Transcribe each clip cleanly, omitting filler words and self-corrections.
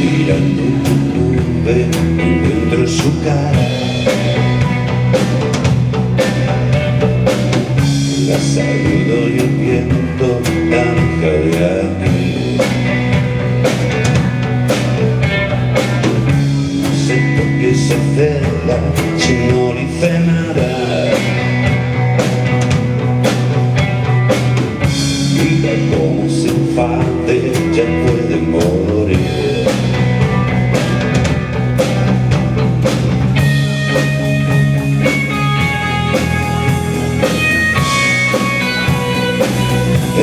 Mirando tu nube encuentro su cara, la saludo y el viento la deja de aquí. No sé por qué se cela si no dice nada. Mira cómo se enfade, ya puede morir.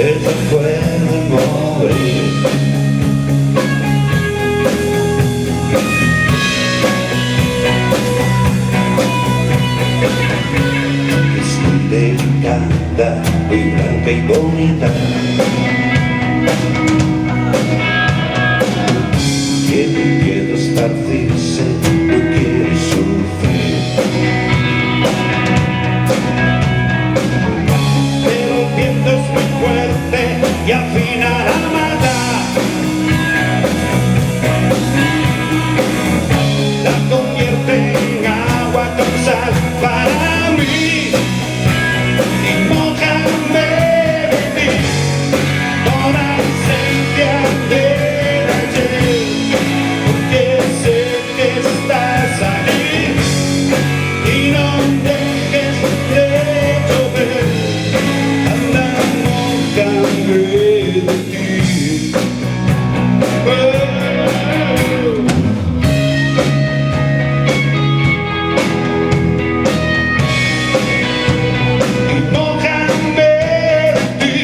Ella puede morir. Es muy delicada, muy blanca y bonita. Tiene miedo a esparcirse, no quiere sufrir. Pero el viento es muy fuerte y al final la mata. La convierte en agua con sal para mí. Y mójame de ti con la esencia del ayer, porque sé que estás aquí y no dejes de llover. Anda, mójame de ti. Y mójame de ti.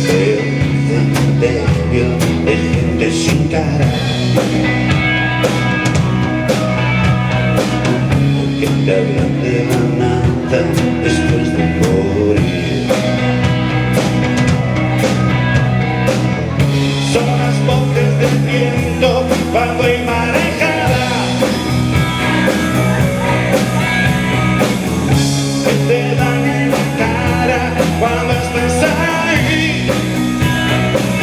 Veo un cementerio de gente sin cara, que te hablan de la nada después de morir. Son las voces del viento cuando hay marejada, que te dan en la cara cuando estás ahí.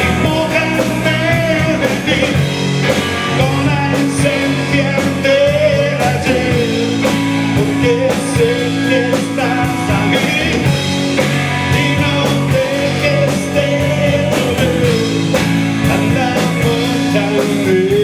Y mójame de ti con la esencia del ayer, porque sé que estás aquí y no dejes de llover. Anda, mójame.